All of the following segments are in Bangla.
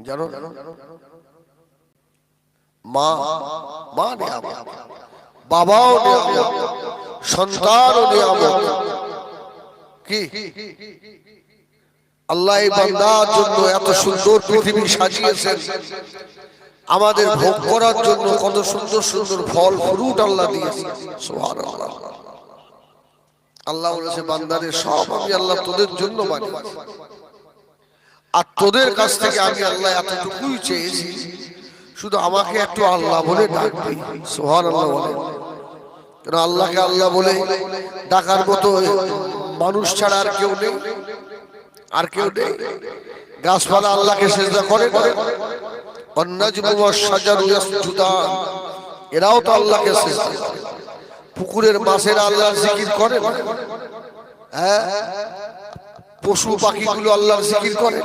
জানো মা মা নিয়ামত, বাবাও নিয়ামত, সন্তানও নিয়ামত। কি আল্লাহ এই বান্দার জন্য এত সুন্দর পৃথিবী সাজিয়েছেন, আমাদের ভোগ করার জন্য কত সুন্দর সুন্দর ফল ফ্রুট আল্লাহ দিয়েছেন। সুবহানাল্লাহ। আল্লাহ বলেছে বান্দারে সব আমি আল্লাহ তোদের জন্য বানিয়েছি, আর তোদের কাছ থেকে আমি আল্লাহ এতটুকুই চেয়েছি, শুধু আমাকে একটু আল্লাহ বলে ডাকবি। সুবহানাল্লাহ বলে। কারণ আল্লাহকে আল্লাহ বলে ডাকার মতো মানুষ ছাড়া আর কেউ নেই, আর কেউ নেই। গাছপালা আল্লাহকে সিজদা করে, ওয়ান-নাজমু ওয়াশ-শাজারু ইয়াসজুদান, এরাও তো আল্লাহকে সিজদা করে। পুকুরের মাছেরা আল্লাহর জিকির করে, হ্যাঁ, পশু পাখিগুলো আল্লাহর জিকির করে,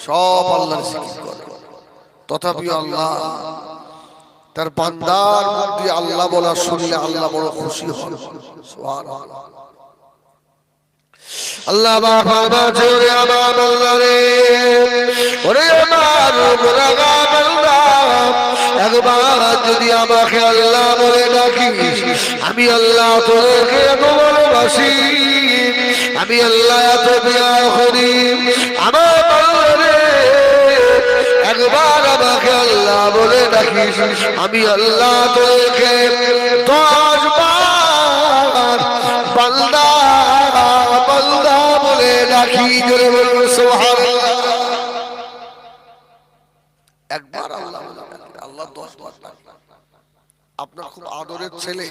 সব আল্লাহর জিকির করে। তথাপি আল্লাহ তার বান্দার মুখ দিয়ে আল্লাহ বলা শুনলে আল্লাহ বড় খুশি হন। সুবহানাল্লাহ। আল্লাহ বাবা জোরে আমার আল্লাহ রে, ওরে আমার গোলাম বান্দা, একবার যদি আমাকে আল্লাহ বলে ডাকিস, আমি আল্লাহ তোকে এত ভালোবাসি, আমি আল্লাহ এত দয়া করি। আমার আল্লাহ রে, একবার আমাকে আল্লাহ বলে ডাকিস, আমি আল্লাহ তোকে 10 বার বান্দা বান্দা বলে ডাকি। জোরে বলুন সুবহানাল্লাহ। একবার আল্লাহ বলে ডাকি, আল্লাহ 10 বার ডাকি। আপনার খুব আদরের ছেলে,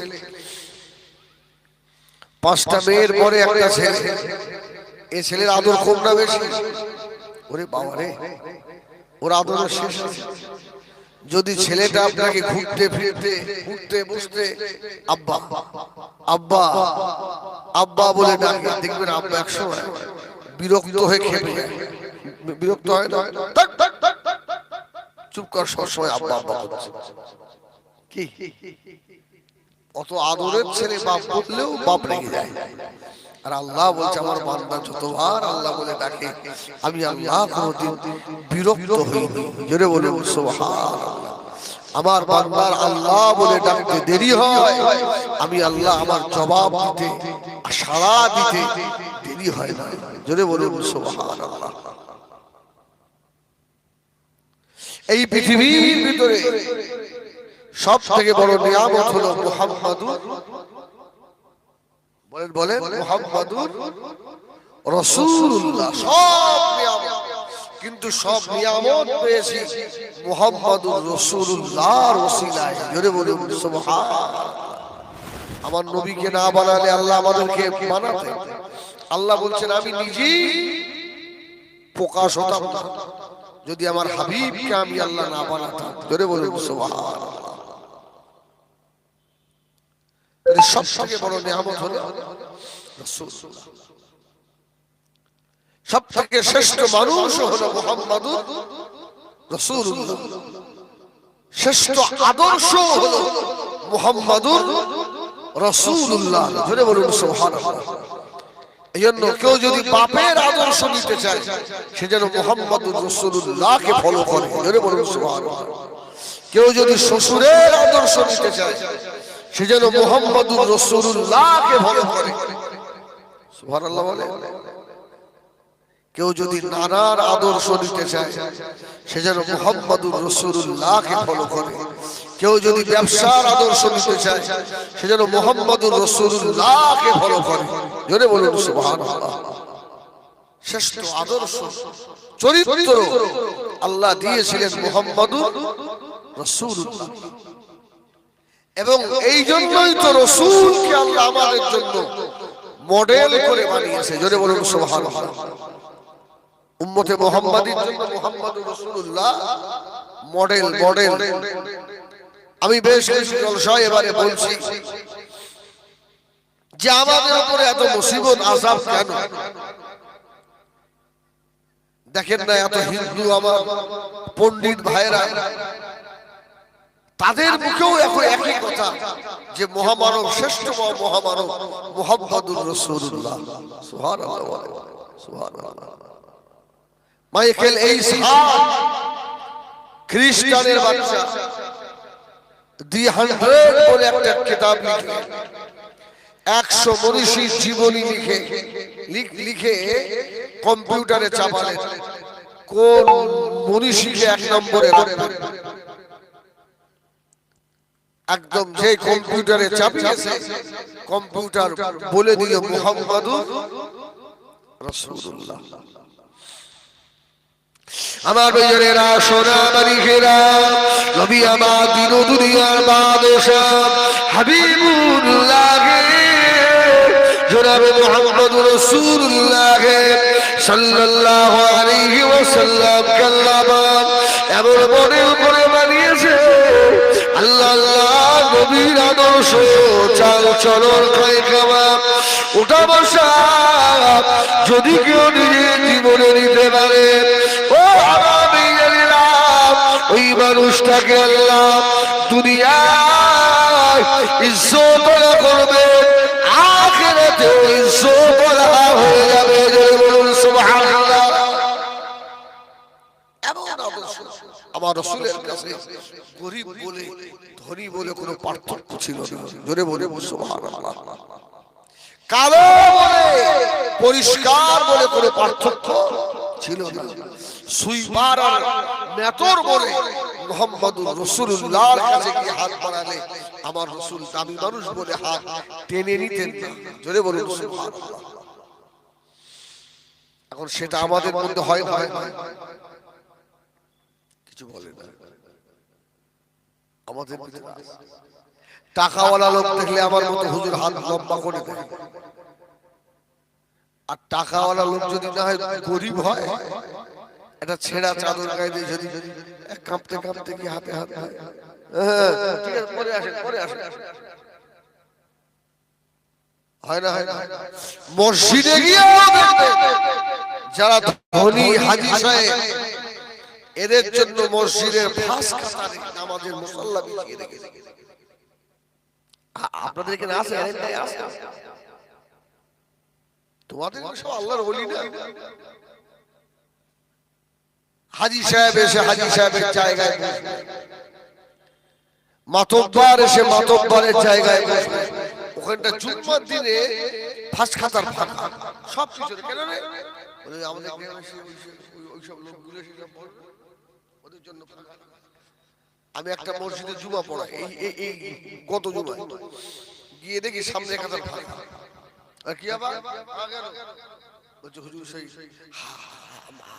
5টা মেয়ের পরে একটা ছেলে, এই ছেলের আদর কম না বেশি? ওরে বাবা রে, ওর আদর শেষ। যদি ছেলেটা আপনাকে ঘুরতে ফিরতে উঠতে বসতে আব্বা আব্বা আব্বা বলে ডাকে, দেখবেন আব্বা একসময় বিরক্ত হয়ে খেপে যায়। বিরক্ত হয় না? চুপ কর, সবসময় আব্বা আব্বা করছে কি? অত আদরের ছেলে বাপ বললেও বাপ রেগে যায়। আর আল্লাহ বলছে আমার বান্দা যতবার আল্লাহ বলে ডাকে, আমি আল্লাহ কোনদিন বিরক্ত হইনি। জোরে বলুন সুবহানাল্লাহ। আমার বান্দার আল্লাহ বলে ডাকতে দেরি হয়, আমি আল্লাহ আমার জবাব দিতে সাড়া দিতে দেরি হয় না। জোরে বলুন সুবহানাল্লাহ। এই পৃথিবীর ভিতরে সব থেকে বড় নিয়ামত হলো মুহাম্মাদুর, বলেন বলেন, মুহাম্মাদুর রাসূলুল্লাহ। সব নিয়ামত, কিন্তু সব নিয়ামত পেয়েছি মুহাম্মাদুর রাসূলুল্লাহর ওসিলায়। জোরে বলুন সুবহানাল্লাহ। আমার নবীকে না বানালে আল্লাহ আমাদেরকে বানাতেন। আল্লাহ বলছেন আমি নিজেই প্রকাশ হতাম না যদি আমার হাবিবকে আমি আল্লাহ না বানাতাম। জোরে বলুন সুবহানাল্লাহ। সব থেকে বড় নিয়ামত হলো রাসূলুল্লাহ। সব থেকে শ্রেষ্ঠ মানুষ হলো মুহাম্মাদুর রাসূলুল্লাহ। শ্রেষ্ঠ আদর্শ হলো মুহাম্মাদুর রাসূলুল্লাহ। জোরে বলুন সুবহানাল্লাহ। এইজন্য কেউ যদি বাপের আদর্শ নিতে চায়, সে যেন মুহাম্মাদুর রাসূলুল্লাহকে ফলো করে। জোরে বলুন সুবহানাল্লাহ। কেউ যদি শ্বশুরের আদর্শ নিতে চায়, সে যেন মুহাম্মাদুর রাসূলুল্লাহকে ফলো করে। সুবহানাল্লাহ বলে। কেউ যদি নানার আদর্শ নিতে চায়, সে যেন মুহাম্মাদুর রাসূলুল্লাহকে ফলো করে। কেউ যদি ব্যবসার আদর্শ নিতে চায়, সে যেন মুহাম্মাদুর রাসূলুল্লাহকে ফলো করে। জোরে বলুন সুবহানাল্লাহ। শ্রেষ্ঠ আদর্শ চরিত্র আল্লাহ দিয়েছিলেন মুহাম্মাদুর রাসূলুল্লাহ। এবং এই জন্যই তো রাসূলকে আল্লাহ আমাদের জন্য মডেল করে বানিয়েছে। জোরে বলুন সুবহানাল্লাহ। উম্মতে মুহাম্মাদীর জন্য মুহাম্মাদুর রাসূলুল্লাহ মডেল। মডেল আমি বেশ কিছু জলসায় এবারে বলছি যে আমাদের উপরে এত মুসিবত আযাব কেন? দেখেন না এত হিন্দু আমার পণ্ডিত ভাইরা, তাদের মুখেও এখন একই কথা যে মহামানব, শ্রেষ্ঠ মহামানব মুহাম্মাদুর রাসূলুল্লাহ। সুবহানাল্লাহ সুবহানাল্লাহ। মাইকেল এইস হার্ট খ্রিস্টানের বাচ্চা দি 100 বলে একটা কিতাব লিখে 100 মনীষীর জীবনী লিখে কম্পিউটারে চাপালেন। কোন মনীষীকে 1 নম্বরে রাখবেন? একদম যে কম্পিউটারে চাপিয়েছে কম্পিউটার বলে দিল মুহাম্মাদুর রাসূলুল্লাহ। আমার ভাইয়েরা, সোনা মানিকেরা, নবী আমার দিন ও দুনিয়ার বাদশাহ হাবিবুল্লাহ জনাবে মুহাম্মদুর রাসূলুল্লাহ সাল্লাল্লাহু আলাইহি ওয়াসাল্লাম কাল্লামান এমন মনের উপরে বানিয়েছে আল্লাহ আল্লাহ নবীর আদর্শ চাল চলন খায় খাওয়া ওটা বসা যদি কেউ নিজের জীবনে নিতে পারে ও আমি জানিলাম ওই মানুষটাকে আল্লাহ দুনিয়ায় ইজ্জত করবে, আখিরাতে ইজ্জত হয়ে যাবে। বলুন সুবহানাল্লাহ। এমন আদর্শ আমার রাসূলের কাছে গরীব বলে ধনী বলে কোনো পার্থক্য ছিল না। জোরে বলে সুবহানাল্লাহ। কালো বলে পরিষ্কার বলে কোনো পার্থক্য ছিল না। সুইপার আর মেতর বলে মুহাম্মদুর রাসূলুল্লাহর কাছে গিয়ে হাত বাড়ালে আমার রাসূল দামি মানুষ বলে হাত টেনে নিতেন না। জোরে বলুন সুবহানাল্লাহ। এখন সেটা আমাদের মধ্যে হয় না? কিছু বলে না। আমাদের টাকাওয়ালা লোক দেখলে আমার মতো হুজুর হাত লম্বা করে দেয়, আর টাকাওয়ালা লোক যদি না হয় গরিব হয় একটা ছেঁড়া চাদর গায়ে দিয়ে যদি কাঁপতে কাঁপতে কি হাতে হাতে ঠিক আছে পরে আসেন পরে আসেন হয় না হয় না। মসজিদে গিয়ে যারা ধনী হাজী সাহেব এদের জন্য মসজিদের ফাঁস কাতারে নামাজের মুসাল্লা বিছিয়ে রেখেছে। আপনাদের এখানে আছে? তোমাদের সব আল্লাহর ওলি না? হাজী সাহেব এসে হাজী সাহেবের জায়গায় বসবে, মাতব্বর এসে মাতব্বরের জায়গায় বসবে। ওখানটা জুম্মার দিনে ফাঁস খাতার ফাঁকা সব কিছু কেন রে আমাদের ওইসব লোকগুলো ওদের জন্য। আমি একটা মসজিদে জুমা পড়াই, এই গত জুমায় গিয়ে দেখি সামনে খাতার ফাঁকা। আর কি আবার বলছে হুজুর সেই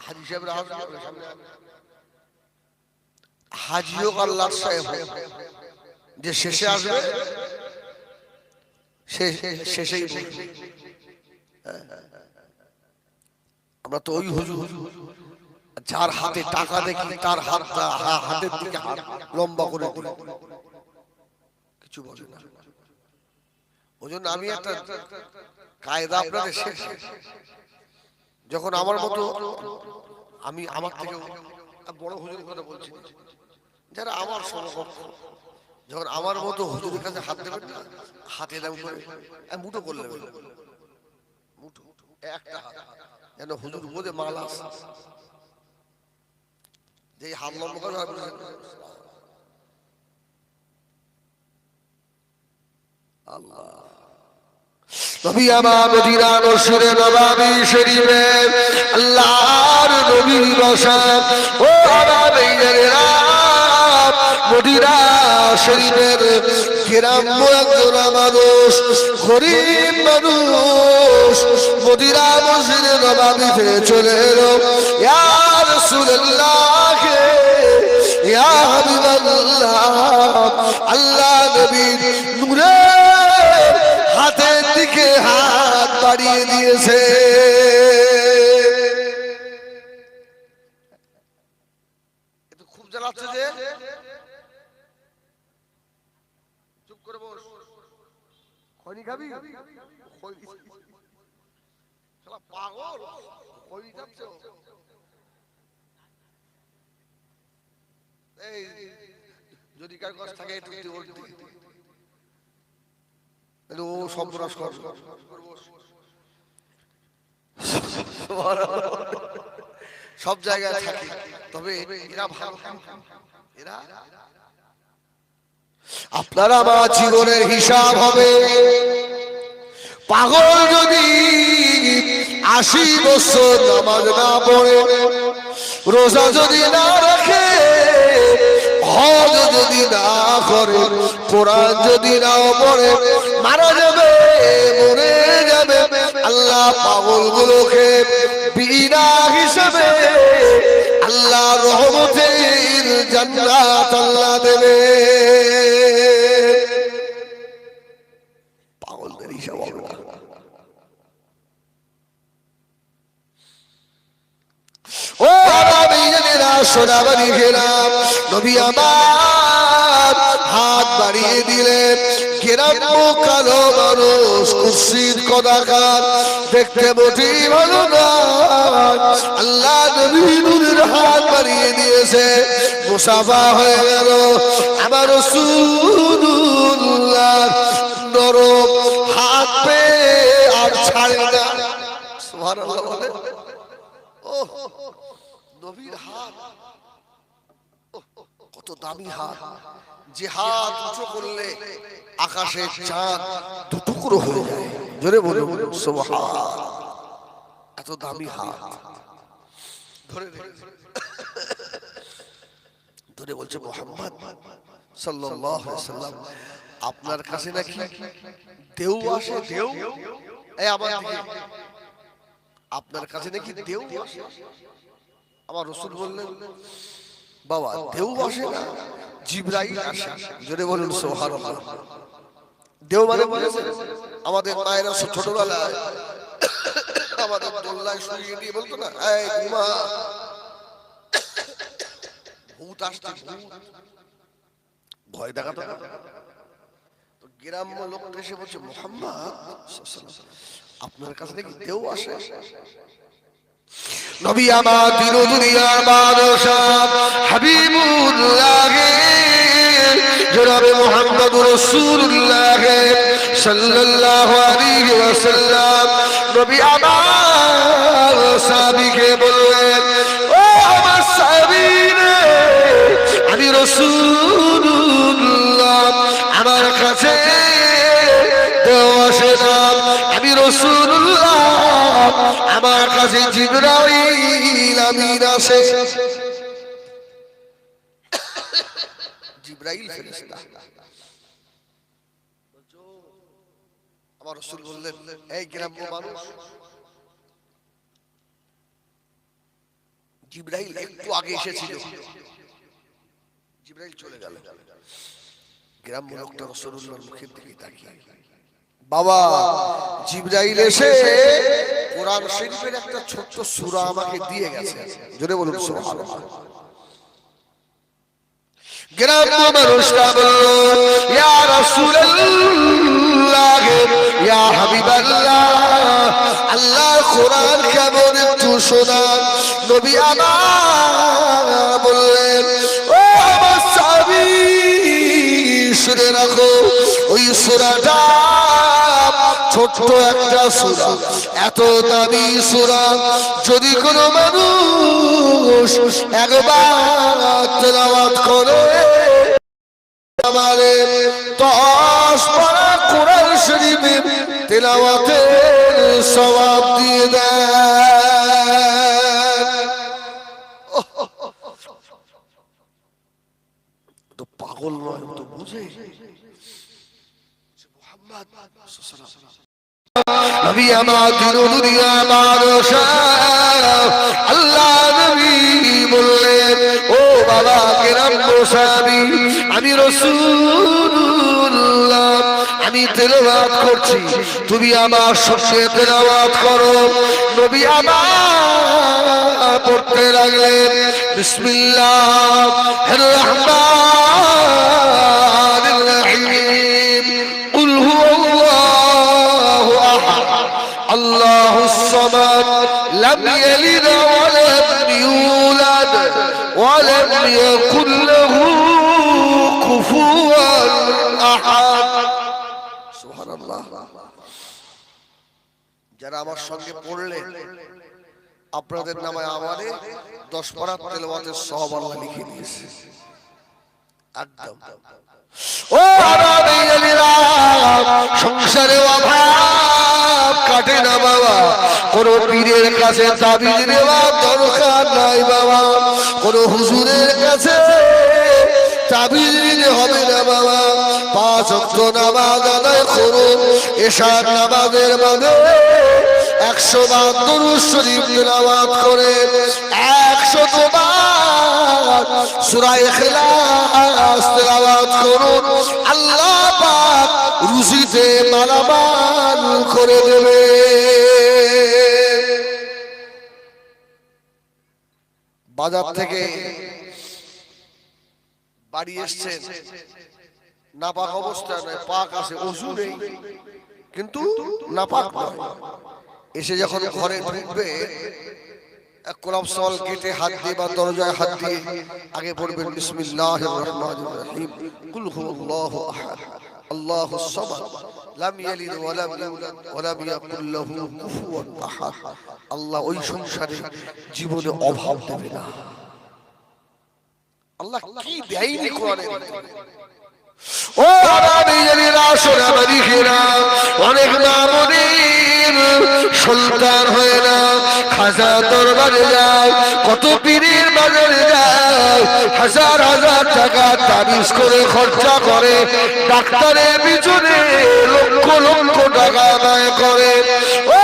হাজী সাহেবরা সামনে হাজী হোক আল্লাহর সাহেব যে শেষে আসবে শেষেই আমরা তো ওই হুজুর যার হাতে টাকা দেখি তার হাতটা হাতের দিকে লম্বা করে কিছু বলে না। ওই জন্য আমি একটা কায়দা আপনাদের শেখাই, যখন আমার মতো আমি আমার থেকে বড় হুজুরের কথা বলছি, যারা আমার সমকক্ষ যখন আমার মতো হুজুরের কাছে হাত দেবেন না, হাতে দাম করে মুঠো করলে মুঠো একটা হাত যেন হুজুর বোঝে মাল আছে, যে হাত লম্বা করে আল্লাহ। নবী আমার মদিনা নসরে নবাবী শরীফে আল্লাহর নবী বসা ও আমার ভাইয়েরা, মদিনা শরীফের গ্রাম্য একজন মানুষ, গরিব মানুষ মদিনা মসজিদে নবাবীতে চলে এলো। ইয়া রাসূলুল্লাহ ইয়া হাবিবাল্লাহ, আল্লাহ নবীর নূরে হাতের দিকে হাত বাড়িয়ে দিয়েছে। খুব জ্বালাচ্ছে যে চুপ করে বস, খনি খাবি পাগল খনি যাচ্ছে। এই যদি কার কাছ থাকে একটু ও সন্ত্রাস কর সব জায়গায় থাকে, তবে এরা ভালো, এরা আপনারা আমার জীবনের হিসাব হবে। পাগল যদি 80 বছর নামাজ না পড়ে, রোজা যদি না রাখে, হজ যদি না করে, কোরআন যদি না পড়ে, মারা যাবে, মরে যাবে। আল্লাহ পাগলগুলোকে বিনা হিসাবে আল্লাহ রহমতের জান্নাত আল্লাহ দেবে। পাগলদের হিসাব হবে না। ও আরামী জানেরা, সোনাবাড়ি গেলাম, নবী আমার হাত বাড়িয়ে দিলেন। গ্রাম্য কালো মানুষ, কুৎসিত কদাকার, দেখতে মোটেই ভালো না। আল্লাহ নবী নূরের হাত বাড়িয়ে দিয়েছে, মুসাফা হয়ে গেল। আমার রাসূলুল্লাহ নরম হাত পেয়ে আর ছাড়ে না। সুবহানাল্লাহ বলে। ও নবীর হাত কত দামি হাত, যে হাত উঁচু করলে আকাশের চাঁদ দুটুকরো হয়ে যায়। জোরে বলুন সুবহান। এত দামি হাত ধরে ধরে বলছে, মুহাম্মদ সাল্লাল্লাহু আলাইহি ওয়াসাল্লাম, আপনার কাছে নাকি দেও আসে? দেও এই আমার দিকে, আপনার কাছে নাকি দেও আসে? আমার রাসূল বললেন, বাবা দেও আসে না, জিবরাইল আসে। জোরে বলুন সুবহানাল্লাহ। দেও মানে বলেছে আমাদের মায়েরা ছোটবেলায় আমাদের দোল্লায় শুইয়ে দিয়ে বলতো না, এই ঘুমা, ভূত আসছে, ভয় দেখাতো না। তো গ্রাম্য লোক এসে বলছে, মুহাম্মদ আপনার কাছে নাকি দেও আসে? নবী আমার দিন দুনিয়ার বাদশাহ হাবিবুল্লাহ জনাবে মুহাম্মদুর রাসূলুল্লাহ সাল্লাল্লাহু আলাইহি ওয়াসাল্লাম নবী আমার সাহাবীকে বললেন, ও আমার সাহাবীরা, আমি রাসূলুল্লাহ, আমার কাছে দেও আসে না। আমি রাসূলুল্লাহ, আমার কাছে জিবরাইল আমিন আসে। জিবরাইল ফেরেশতা। আমার রাসূল বললেন, এই গ্রাম্য মানুষ, জিবরাইল একটু আগে এসেছিল, জিবরাইল চলে গেল। গ্রাম্য লোকটা রাসূলুল্লাহর মুখের দিকে তাকিয়ে, বাবা জিবরাইল এসে কোরআন শরীফের একটা ছোট্ট সূরা আমাকে দিয়ে গেছে। জোরে বলুন সুবহানাল্লাহ। গ্রাম্য মানুষরা বলল, ইয়া রাসূলুল্লাহ, ইয়া হাবিবাল্লাহ, আল্লাহর কোরআন কেমন একটু শোনান। নবী আমার বললেন, ও আমার সাহাবী, শুনে রাখো, ওই সূরাটা ছোট্ট একটা সূরা, এত দামি সূরা, যদি কোনো মানুষ একবার তেলাওয়াত করে, আমারে 10 পারা কোরআন শরীফ তেলাওয়াতের সওয়াব দিয়ে দেন। তো পাগল নয়, তো বুঝে। মুহাম্মদ নবী আমার দিন দুনিয়া বাদশাহ, আল্লাহ নবী বললেন, ও বাবা গ্রাম্য সাহাবী, আমি রাসূলুল্লাহ, আমি তেলাওয়াত করছি, তুমি আমার সঙ্গে তেলাওয়াত করো। নবী আমার পড়তে লাগলেন, বিসমিল্লাহির রহমানির রহিম, কুল হুয়াল্লাহু আহাদ, আল্লাহুস সামাদ, লাম ইয়ালিদ ওয়া লাম ইউলাদ ওয়া লাম ইয়াকুল লাহু কুফুয়ান আহাদ। সুবহানাল্লাহ। যারা আমার সঙ্গে পড়লেন আপনাদের নামে আমারে 10 পারা তেলাওয়াতের সওয়াব আল্লাহ লিখে দিয়েছে একদম। ও আরাবিয়ালিরা, সংসারে অভাব কাটে না বাবা, কোন পীরের কাছে তাবিজ নেওয়ার দরকার নাই বাবা, কোন হুজুরের কাছে তাবিজ নিতে হবে না বাবা। 5 ওয়াক্ত নামাজ আদায় করুন, এশার নামাজের মাঝে 100 বার দুরূদ শরীফ তেলাওয়াত করে 100 বার সূরা ইখলাস তেলাওয়াত করুন, আল্লাহ পাক রুজিতে মালামাল করে দেবে। বাজার থেকে বাড়ি এসছেন, নাপাক অবস্থায় নয়, পাক আছে, ওযু নেই কিন্তু নাপাক নয়। এসে যখন ঘরে ঢুকবে, এক কোরআন সওয়াল গেটে হাত দিয়ে বা দরজায় হাত দিয়ে আগে পড়বেন বিসমিল্লাহির রহমানির রহিম, কুল হুয়াল্লাহু আহাদ আল্লাহুস সামাদ লাম ইয়ালিদ ওয়া লাম ইউলাদ ওয়া লাম ইয়াকুল লাহু কুফুয়ান আহাদ। আল্লাহ ওই সংসারে জীবনে অভাব দেবে না। আল্লাহ কি দেয়নি কোরআনে। ও আরাবিয়ালিরা, সোনামানিকেরা, অনেক মামুনির সন্তান হয় না, খাজা দরবারে যায়, কত পীরের বাজারে যায়, হাজার হাজার টাকা তাবিজ করে খরচা করে, ডাক্তারের পিছনে লক্ষ লক্ষ টাকা ব্যয় করে। ও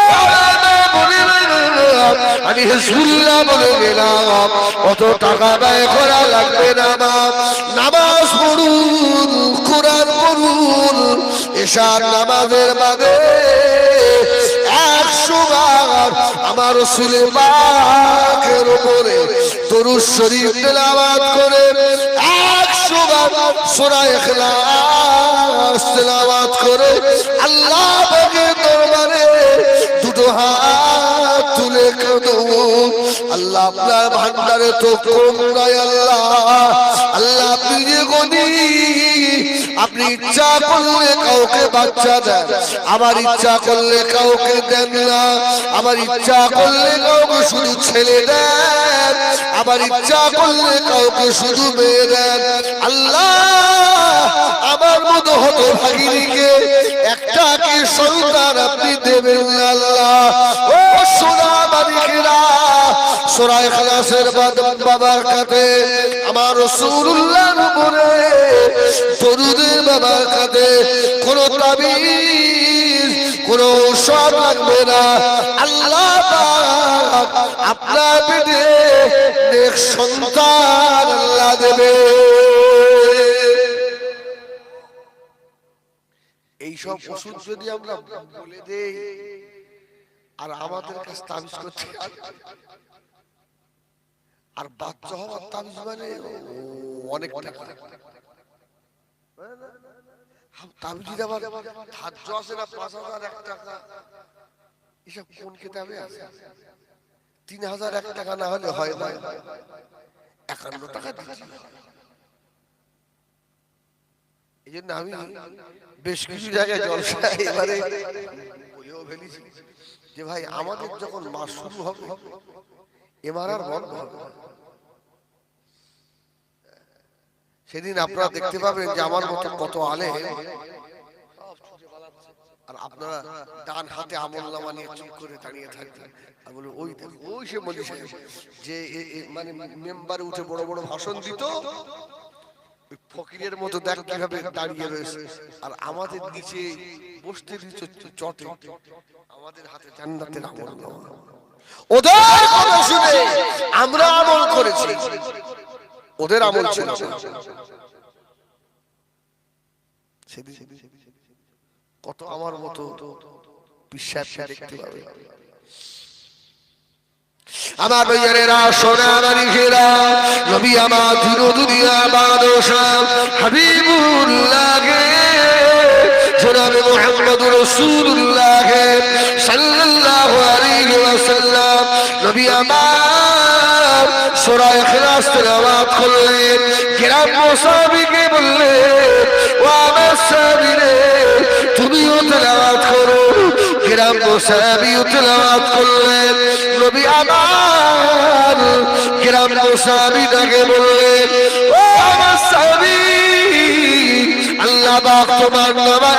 আমি হিজবুল্লাহ বলে গেলাম, অত টাকা ব্যয় করা লাগবে না। নামাজ পড়ুন, কোরআন পড়ুন, এশার নামাজের বাদে 100 বার আমার রাসূল পাকের উপরে দরুদ শরীফ তেলাওয়াত করে 100 বার সূরা ইখলাস তেলাওয়াত করে আল্লাহ পাকের দরবারে দুটো হাত তুলে কাঁদুন, আল্লাহ আপনার ভান্ডারে তো কম নাই। আল্লাহ, আল্লাহ আপনি যে গনি, আপনি ইচ্ছা করলে কাউকে বাচ্চা দেন, আবার ইচ্ছা করলে কাউকে দেন না, আবার ইচ্ছা করলে কাউকে শুধু ছেলে দেন, আবার ইচ্ছা করলে কাউকে শুধু মেয়ে দেন। আল্লাহ, আমার মতো হতভাগিনীকে একটা কি সন্তান আপনি দেবেন না আল্লাহ। ও সোনামানিকেরা, সূরা ইখলাসের বাবার কাছে আমার রাসূলুল্লাহর উপরে দরুদের বাবার কাছে কোন তাবিজ, কোন ঔষধ লাগবে না। আল্লাহ পাক আপনার পেটে নেক সন্তান আল্লাহ দেবে। এইসব ওষুধ যদি আমরা বলে দেই আর আমাদের কাছে তাবিজ করতে, আর বাচ্চা হওয়ার তাবিজ মানে অনেক টাকা, তাবিজ আবার ধার্য আছে না 5001 টাকা, এসব কোন কিতাবে আছে? 3001 টাকা না হলে হয় না, 51 টাকা দিচ্ছি। এই জন্য আমি বেশ কিছু জায়গায় জলসা এবারে বলেও ফেলেছি যে ভাই, আমাদের যখন মাস শুরু হবে এবার আর বন্ধ হবে। সেদিন আপনারা দেখতে পাবেন যে আমার মতো কত আলে, আর আপনারা ডান হাতে আমলনামা নিয়ে চুপ করে দাঁড়িয়ে থাকবেন। আর বলে ওই দেখো, ওই সে মলি সাহেব যে মানে মেম্বারে উঠে বড় বড় ভাষণ দিত, ওই ফকিরের মতো দেখ কিভাবে দাঁড়িয়ে রয়েছে, আর আমাদের নিচে বসতে দিচ্ছে চটে, আমাদের হাতে জান্নাতের আমলনামা। ওদের কথা শুনে আমরা আমল করেছি, ওদের আমল ছিল। কত আমার মতো বিশ্বাসকে দেখতে পাবে। আমার ভাইয়েরা, সোনামানিকেরা, নবী আমার দিন দুনিয়া বাদশা হাবিবুল্লাহ জনাবে মুহাম্মদুর রাসূলুল্লাহ সাল্লাল্লাহু আলাইহি ওয়াসাল্লাম নবী আমার সূরা ইখলাস তেলাওয়াত করলেন। গ্রাম্য সাহাবীকে বললেন, ও আমার সাহাবীরে, তুমিও তেলাওয়াত করো। কিরাম মুসাবি তিলাওয়াত করলেন নবী আমার কিরাম মুসাবিটাকে বললেন ও আমার সাহাবী আল্লাহ পাক তোমার নামে